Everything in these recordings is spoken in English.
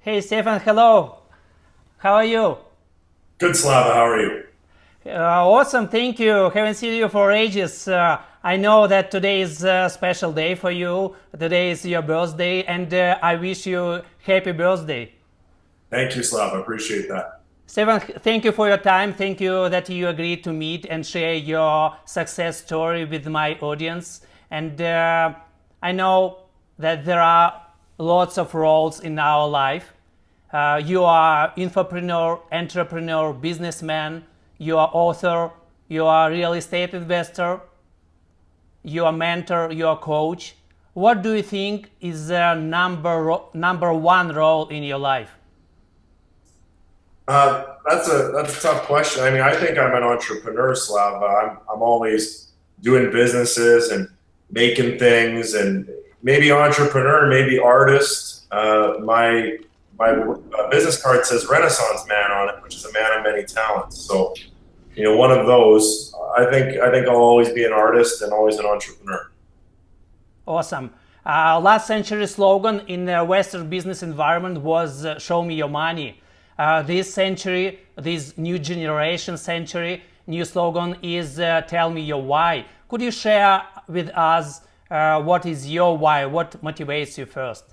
Hey Stefan, hello. How are you? Good, Slava. How are you? Awesome, thank you. Haven't seen you for ages. I know that today is a special day for you. Today is your birthday, and I wish you happy birthday. Thank you, Slava. Appreciate that. Stefan, thank you for your time. Thank you that you agreed to meet and share your success story with my audience. And I know that there are lots of roles in our life. You are infopreneur, entrepreneur, businessman. You are author. You are real estate investor. You are mentor. You are coach. What do you think is the number one role in your life? That's a tough question. I mean, I think I'm an entrepreneur, Slava. I'm always doing businesses and making things, and maybe entrepreneur, maybe artist. My business card says Renaissance man on it, which is a man of many talents. So, one of those. I think I'll always be an artist and always an entrepreneur. Awesome. Last century slogan in the Western business environment was "Show me your money." This century, this new generation century, new slogan is "Tell me your why." Could you share with us what is your why? What motivates you first?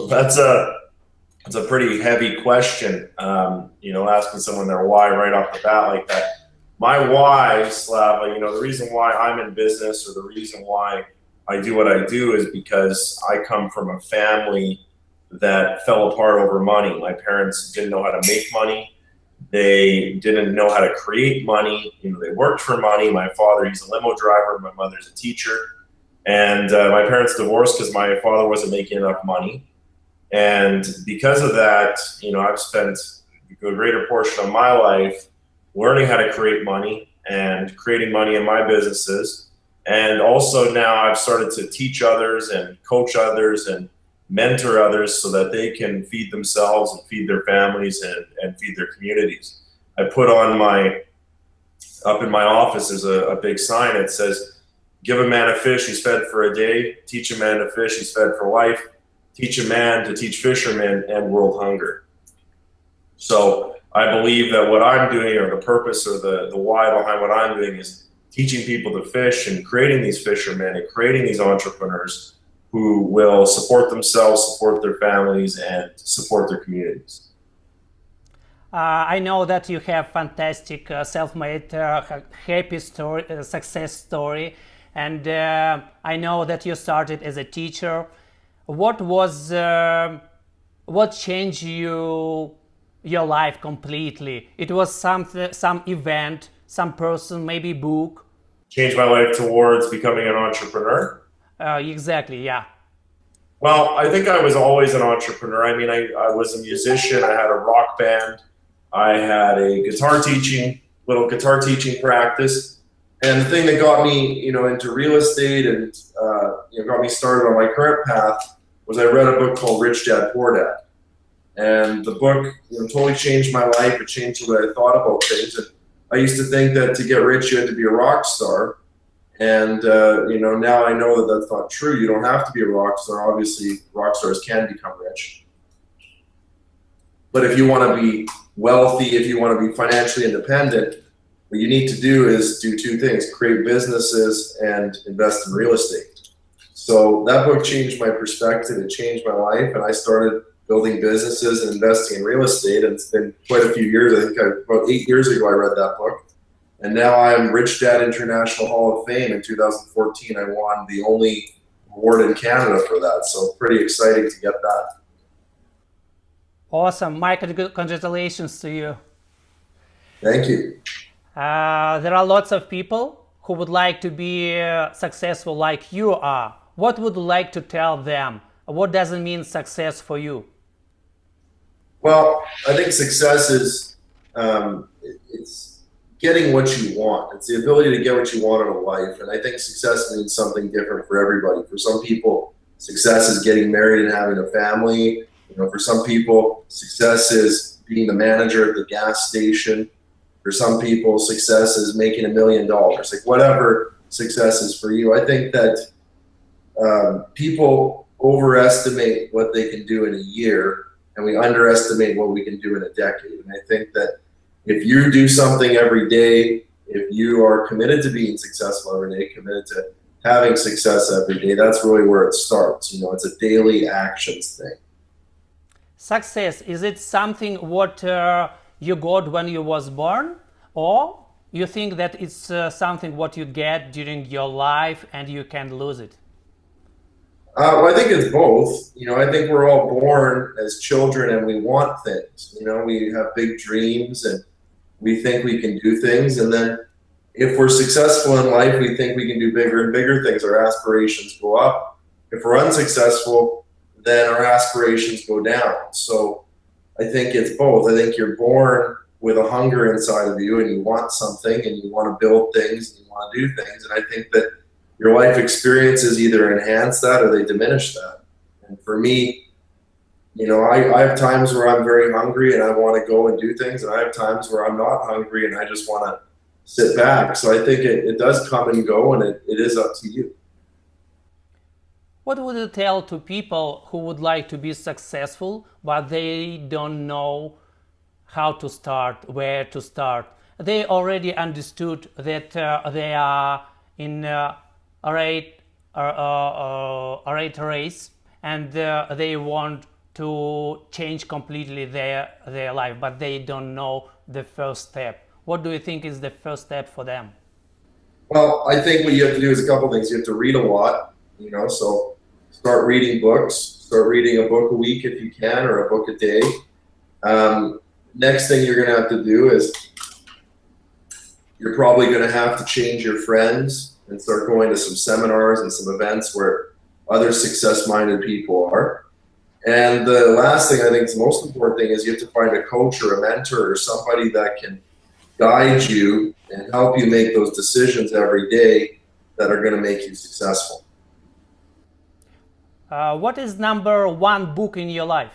That's a pretty heavy question. Asking someone their why right off the bat like that. My why, Slava, the reason why I'm in business or the reason why I do what I do is because I come from a family that fell apart over money. My parents didn't know how to make money. They didn't know how to create money. They worked for money. My father, he's a limo driver. My mother's a teacher. And my parents divorced because my father wasn't making enough money. And because of that, I've spent a greater portion of my life learning how to create money and creating money in my businesses. And also now I've started to teach others and coach others and mentor others so that they can feed themselves and feed their families and feed their communities. I put on up in my office is a big sign that says, give a man a fish, he's fed for a day. Teach a man to fish, he's fed for life. Teach a man to teach fishermen and world hunger. So I believe that what I'm doing, or the purpose or the why behind what I'm doing, is teaching people to fish and creating these fishermen and creating these entrepreneurs who will support themselves, support their families, and support their communities. I know that you have fantastic self-made happy story, success story, and I know that you started as a teacher. What was what changed your life completely? It was some event, some person, maybe book. Change my life towards becoming an entrepreneur. Exactly, yeah. Well, I think I was always an entrepreneur. I mean, I was a musician. I had a rock band. I had a little guitar teaching practice. And the thing that got me, into real estate and, got me started on my current path was I read a book called Rich Dad Poor Dad. And the book, totally changed my life. It changed the way I thought about things. And I used to think that to get rich, you had to be a rock star. And, now I know that that's not true. You don't have to be a rock star. Obviously, rock stars can become rich. But if you want to be wealthy, if you want to be financially independent, what you need to do is do two things: create businesses and invest in real estate. So that book changed my perspective. It changed my life. And I started building businesses and investing in real estate. And it's been quite a few years. I think about 8 years ago, I read that book. And now I'm Rich Dad International Hall of Fame. In 2014, I won the only award in Canada for that. So pretty exciting to get that. Awesome, Michael. Congratulations to you. Thank you. There are lots of people who would like to be successful like you are. What would you like to tell them? What does it mean success for you? Well, I think success is it's getting what you want. It's the ability to get what you want in a life. And I think success means something different for everybody. For some people, success is getting married and having a family. For some people, success is being the manager at the gas station. For some people, success is making $1 million. Like whatever success is for you. I think that people overestimate what they can do in a year, and we underestimate what we can do in a decade. And I think that if you do something every day, if you are committed to being successful every day, committed to having success every day, that's really where it starts. It's a daily actions thing. Success, is it something what you got when you was born, or you think that it's something what you get during your life and you can lose it? Well, I think it's both. I think we're all born as children and we want things. We have big dreams and we think we can do things. And then if we're successful in life, we think we can do bigger and bigger things. Our aspirations go up. If we're unsuccessful, then our aspirations go down. So I think it's both. I think you're born with a hunger inside of you and you want something and you want to build things and you want to do things. And I think that your life experiences either enhance that or they diminish that. And for me, I have times where I'm very hungry and I want to go and do things, and I have times where I'm not hungry and I just want to sit back. So I think it does come and go, and it is up to you. What would you tell to people who would like to be successful, but they don't know how to start, where to start? They already understood that they are in a rat race, and they want to change completely their life, but they don't know the first step. What do you think is the first step for them? Well, I think what you have to do is a couple things. You have to read a lot, so start reading books. Start reading a book a week if you can, or a book a day. Next thing you're going to have to do is you're probably going to have to change your friends and start going to some seminars and some events where other success-minded people are. And the last thing I think is the most important thing is you have to find a coach or a mentor or somebody that can guide you and help you make those decisions every day that are going to make you successful. What is number one book in your life?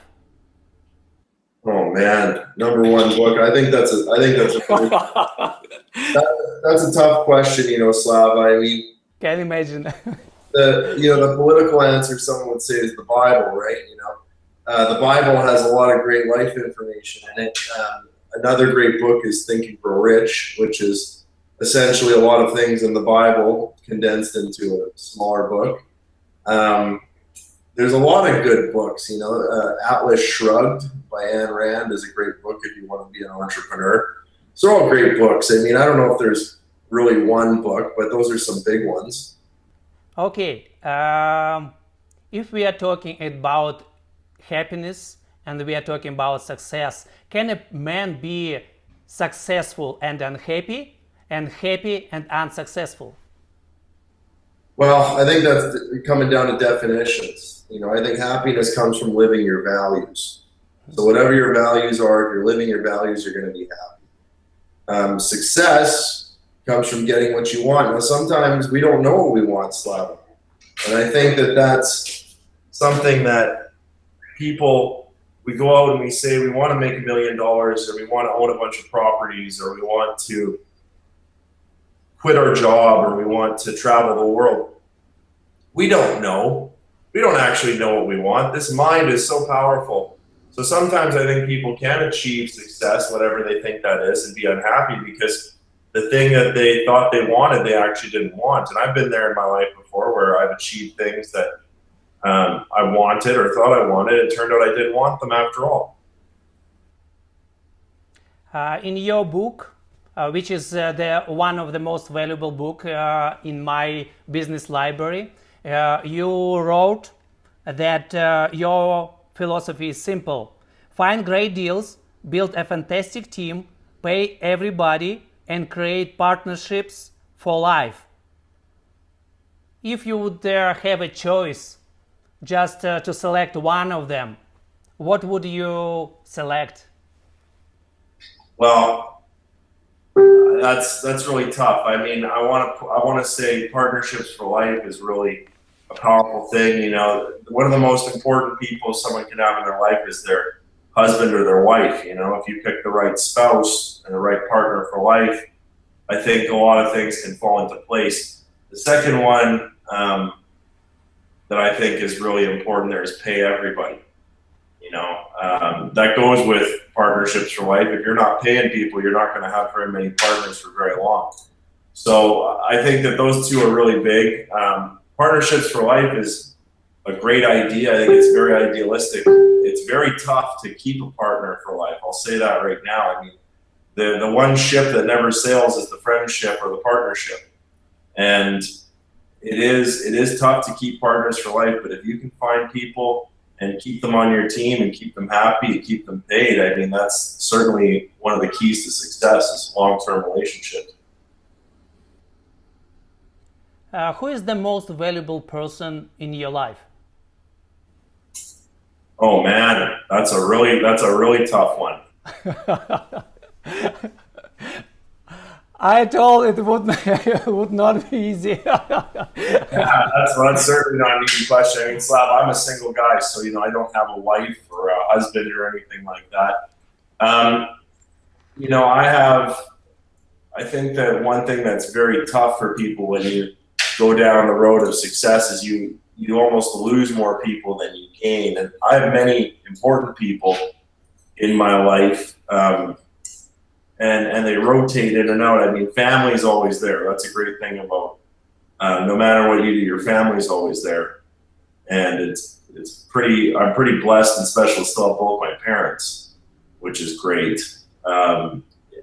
Oh man, number one book. I think that's a that's a tough question, Slava. I mean, can imagine. the political answer someone would say is the Bible, right? The Bible has a lot of great life information in it. Another great book is Think and Grow Rich, which is essentially a lot of things in the Bible condensed into a smaller book. There's a lot of good books, Atlas Shrugged by Ayn Rand is a great book if you want to be an entrepreneur. So they're all great books. I mean, I don't know if there's really one book, but those are some big ones. Okay, if we are talking about happiness and we are talking about success, can a man be successful and unhappy, and happy and unsuccessful? Well, I think that's coming down to definitions. I think happiness comes from living your values. So whatever your values are, if you're living your values, you're going to be happy. Success comes from getting what you want. Now, sometimes we don't know what we want, Slava. And I think that that's something that people, we go out and we say we want to make $1 million, or we want to own a bunch of properties, or we want to quit our job, or we want to travel the world. We don't know. We don't actually know what we want. This mind is so powerful. So sometimes I think people can achieve success, whatever they think that is, and be unhappy because the thing that they thought they wanted, they actually didn't want. And I've been there in my life before where I've achieved things that I wanted or thought I wanted. It turned out I didn't want them after all. In your book, which is one of the most valuable book in my business library, you wrote that your philosophy is simple. Find great deals, build a fantastic team, pay everybody, and create partnerships for life. If you would have a choice just to select one of them, what would you select? Well, that's really tough. I mean, I want to say partnerships for life is really a powerful thing. One of the most important people someone can have in their life is their husband or their wife. If you pick the right spouse and the right partner for life, I think a lot of things can fall into place. The second one, that I think is really important there is pay everybody. That goes with partnerships for life. If you're not paying people, you're not going to have very many partners for very long. So I think that those two are really big. Partnerships for life is a great idea. I think it's very idealistic. It's very tough to keep a partner for life. I'll say that right now. I mean, the one ship that never sails is the friendship or the partnership. And it is tough to keep partners for life, but if you can find people and keep them on your team and keep them happy and keep them paid, I mean, that's certainly one of the keys to success is long-term relationships. Who is the most valuable person in your life? Oh man, that's a really tough one. I told it would not be easy. Yeah, that's certainly not an easy question. I mean, Slav, I'm a single guy, so I don't have a wife or a husband or anything like that. I think that one thing that's very tough for people when you go down the road of success is you almost lose more people than you gain. And I have many important people in my life, and they rotate in and out. I mean, family's always there. That's a great thing about no matter what you do, your family's always there. And I'm pretty blessed and special to still have both my parents, which is great.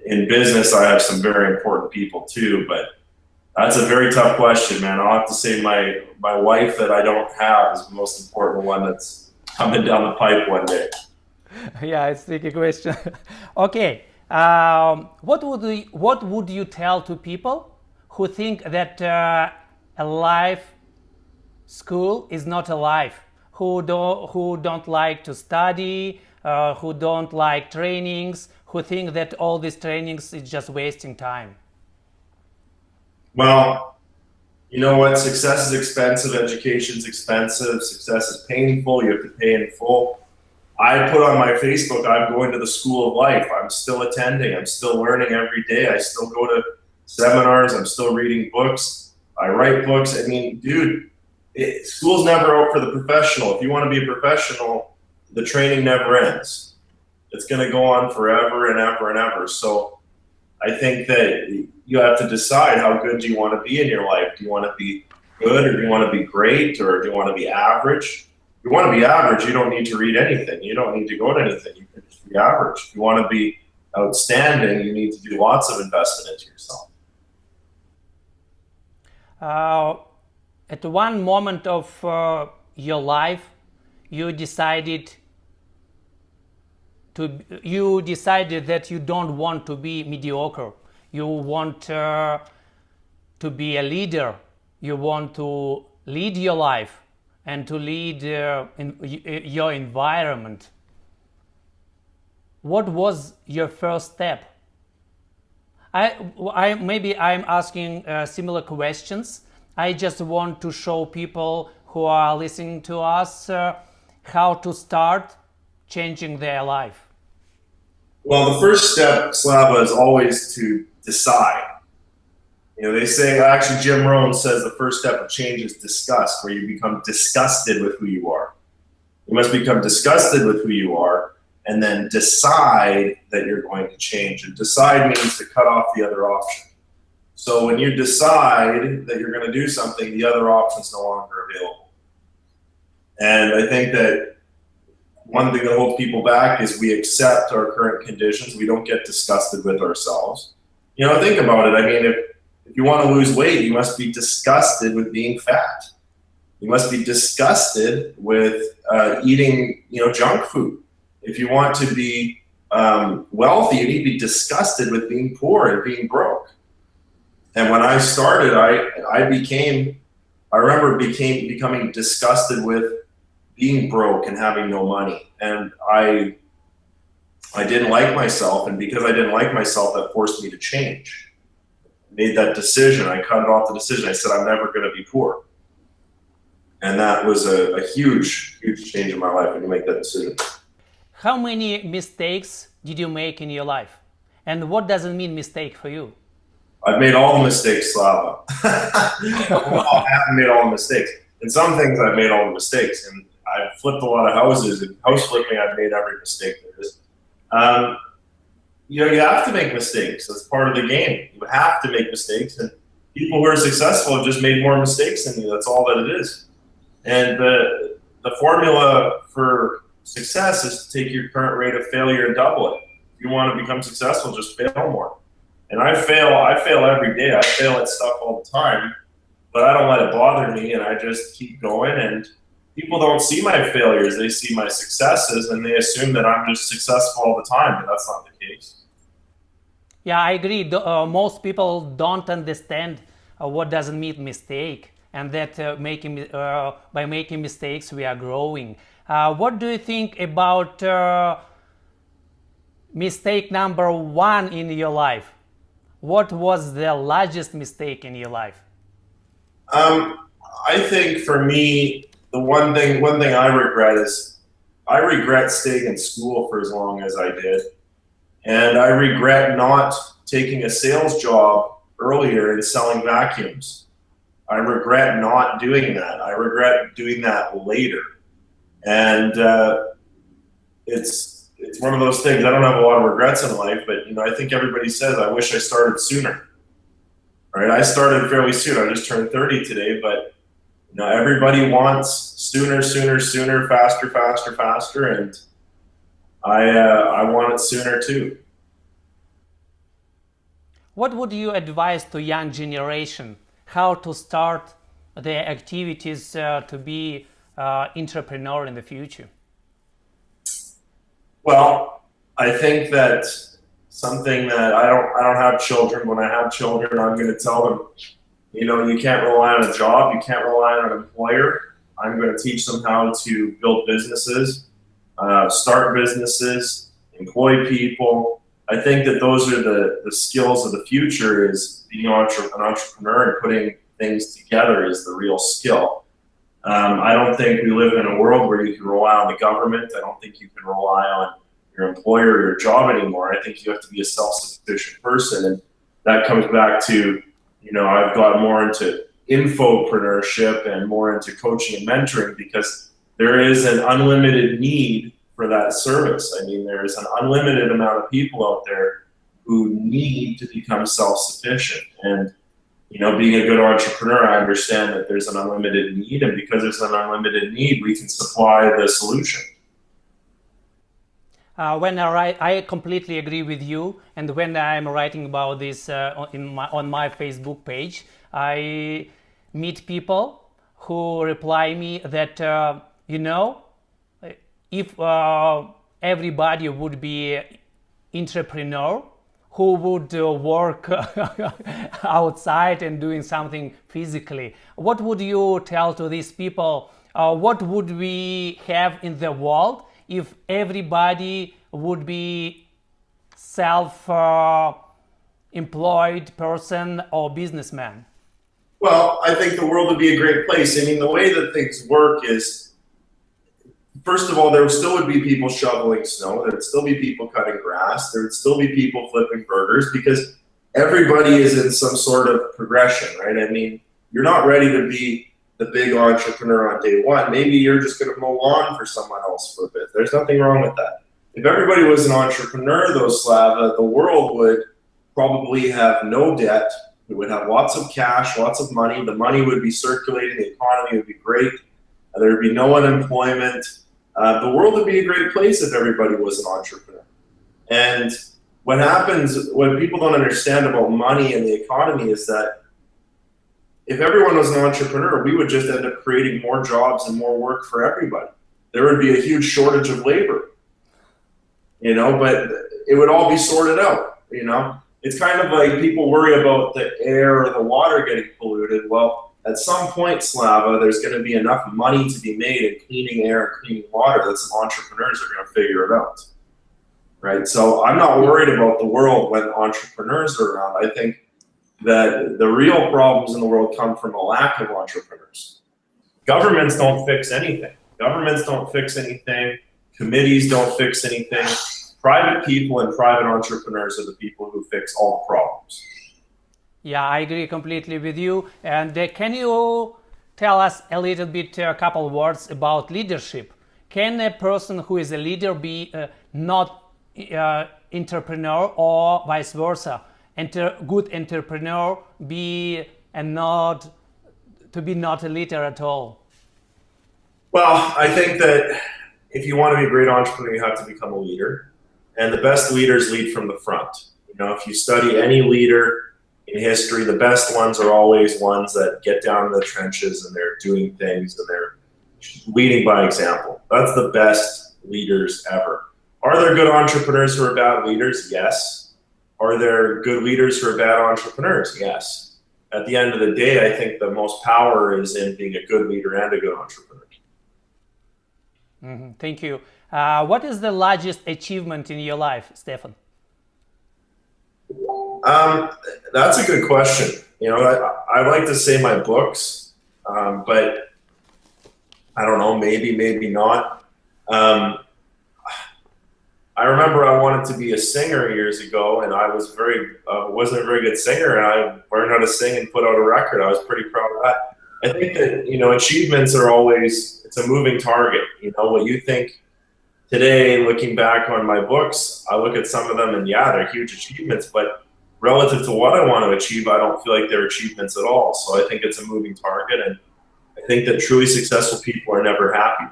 In business, I have some very important people too, but that's a very tough question, man. I'll have to say my wife that I don't have is the most important one that's coming down the pipe one day. Yeah, it's a tricky question. Okay, what would you tell to people who think that a life school is not a life, who don't like to study, who don't like trainings, who think that all these trainings is just wasting time? Well, you know what? Success is expensive. Education's expensive. Success is painful. You have to pay in full. I put on my Facebook, I'm going to the school of life. I'm still attending. I'm still learning every day. I still go to seminars. I'm still reading books. I write books. I mean, dude, school's never out for the professional. If you want to be a professional, the training never ends. It's going to go on forever and ever and ever. So I think that you have to decide how good do you want to be in your life. Do you want to be good, or do you want to be great, or do you want to be average? If you want to be average, you don't need to read anything. You don't need to go to anything. You can just be average. If you want to be outstanding, you need to do lots of investment into yourself. At one moment of your life, you decided that you don't want to be mediocre. You want to be a leader. You want to lead your life and to lead your environment. What was your first step? Maybe I'm asking similar questions. I just want to show people who are listening to us how to start changing their life. Well, the first step, Slava, is always to decide. They say, actually, Jim Rohn says the first step of change is disgust, where you become disgusted with who you are. You must become disgusted with who you are and then decide that you're going to change. And decide means to cut off the other option. So when you decide that you're going to do something, the other option is no longer available. And I think that one thing that holds people back is we accept our current conditions. We don't get disgusted with ourselves. Think about it. I mean, if you want to lose weight, you must be disgusted with being fat. You must be disgusted with eating, junk food. If you want to be wealthy, you need to be disgusted with being poor and being broke. And when I started, I remember becoming disgusted with being broke and having no money. And I didn't like myself, and because I didn't like myself, that forced me to change. I made that decision. I cut it off the decision. I said, I'm never going to be poor. And that was a huge, huge change in my life when you make that decision. How many mistakes did you make in your life? And what does it mean mistake for you? I've made all the mistakes, Slava. Well, I haven't made all the mistakes. in some things I've made all the mistakes, and I've flipped a lot of houses. And house flipping, I've made every mistake there is. You have to make mistakes. That's part of the game. You have to make mistakes, and people who are successful have just made more mistakes than you. That's all that it is. And the formula for success is to take your current rate of failure and double it. If you want to become successful, just fail more. And I fail every day. I fail at stuff all the time, but I don't let it bother me, and I just keep going. And people don't see my failures. They see my successes, and they assume that I'm just successful all the time, but that's not the case. Yeah, I agree. Most people don't understand what doesn't mean mistake, and that by making mistakes we are growing. What do you think about mistake number one in your life? What was the largest mistake in your life? I think for me, the one thing I regret is I regret staying in school for as long as I did. And I regret not taking a sales job earlier and selling vacuums. I regret not doing that. I regret doing that later. And it's one of those things. I don't have a lot of regrets in life, but I think everybody says, I wish I started sooner. Right? I started fairly soon. I just turned 30 today, but everybody wants sooner, faster, and I want it sooner too. What would you advise to young generation? How to start their activities to be entrepreneur in the future? Well, I think that something that I don't have children. When I have children, I'm going to tell them, you can't rely on a job. You can't rely on an employer. I'm going to teach them how to build businesses, start businesses, employ people. I think that those are the skills of the future. Is being an entrepreneur and putting things together is the real skill. I don't think we live in a world where you can rely on the government. I don't think you can rely on your employer or your job anymore. I think you have to be a self-sufficient person, and that comes back to, I've got more into infopreneurship and more into coaching and mentoring because there is an unlimited need for that service. I mean, there is an unlimited amount of people out there who need to become self-sufficient. And, being a good entrepreneur, I understand that there's an unlimited need, and because there's an unlimited need, we can supply the solution. I completely agree with you, and when I'm writing about this on my Facebook page, I meet people who reply me that if everybody would be entrepreneur who would work outside and doing something physically, what would you tell to these people? What would we have in the world if everybody would be self-employed person or businessman? Well, I think the world would be a great place. I mean, the way that things work is, first of all, there still would be people shoveling snow. There would still be people cutting grass. There would still be people flipping burgers because everybody is in some sort of progression, right? I mean, you're not ready to be the big entrepreneur on day one. Maybe you're just going to mow lawn for someone else for a bit. There's nothing wrong with that. If everybody was an entrepreneur, though, Slava, the world would probably have no debt. We would have lots of cash, lots of money. The money would be circulating. The economy would be great. There would be no unemployment. The world would be a great place if everybody was an entrepreneur. And what people don't understand about money and the economy is that if everyone was an entrepreneur, we would just end up creating more jobs and more work for everybody. There would be a huge shortage of labor, but it would all be sorted out, It's kind of like people worry about the air or the water getting polluted. Well, at some point, Slava, there's going to be enough money to be made in cleaning air and cleaning water that some entrepreneurs are going to figure it out, right? So I'm not worried about the world when entrepreneurs are around. I think that the real problems in the world come from a lack of entrepreneurs. Governments don't fix anything. Committees don't fix anything. Private people and private entrepreneurs are the people who fix all the problems. Yeah, I agree completely with you. And can you tell us a little bit, a couple words about leadership. Can a person who is a leader be not entrepreneur, or vice versa? Good entrepreneur be not a leader at all? Well, I think that if you want to be a great entrepreneur, you have to become a leader. And the best leaders lead from the front. You know, if you study any leader in history, the best ones are always ones that get down in the trenches and they're doing things and they're leading by example. That's the best leaders ever. Are there good entrepreneurs who are bad leaders? Yes. Are there good leaders who are bad entrepreneurs? Yes. At the end of the day, I think the most power is in being a good leader and a good entrepreneur. Mm-hmm. Thank you. What is the largest achievement in your life, Stefan? That's a good question. You know, I like to say my books, but I don't know, maybe not. I remember I wanted to be a singer years ago, and I was wasn't a very good singer, and I learned how to sing and put out a record. I was pretty proud of that. I think that, you know, achievements are always, it's a moving target. You know, what you think today, looking back on my books, I look at some of them and yeah, they're huge achievements, but relative to what I want to achieve, I don't feel like they're achievements at all. So I think it's a moving target, and I think that truly successful people are never happy.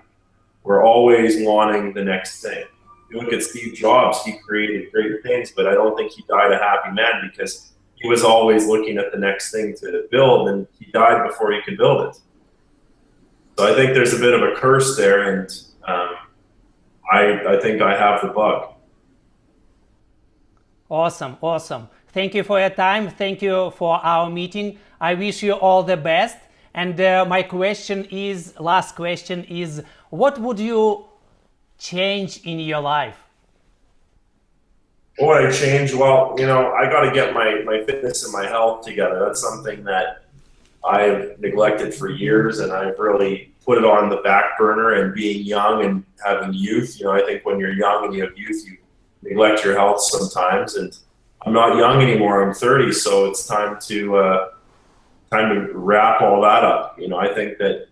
We're always wanting the next thing. You look at Steve Jobs, he created great things, but I don't think he died a happy man because he was always looking at the next thing to build, and he died before he could build it. So I think there's a bit of a curse there, and I think I have the bug. Awesome, awesome. Thank you for your time. Thank you for our meeting. I wish you all the best. And my last question is, what would you change in your life? What would I change? Well, you know, I got to get my fitness and my health together. That's something that I've neglected for years, and I've really put it on the back burner. And being young and having youth, you know, I think when you're young and you have youth, you neglect your health sometimes. And I'm not young anymore. I'm 30, so it's time to wrap all that up. You know, I think that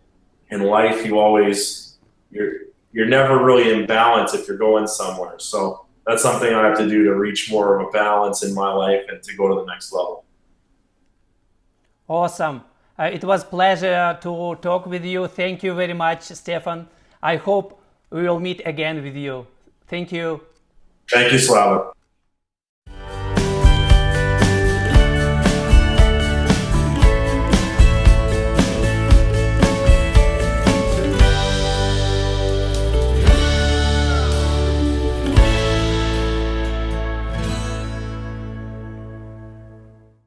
in life, you're never really in balance if you're going somewhere. So that's something I have to do to reach more of a balance in my life and to go to the next level. Awesome. It was a pleasure to talk with you. Thank you very much, Stefan. I hope we will meet again with you. Thank you. Thank you, Slava.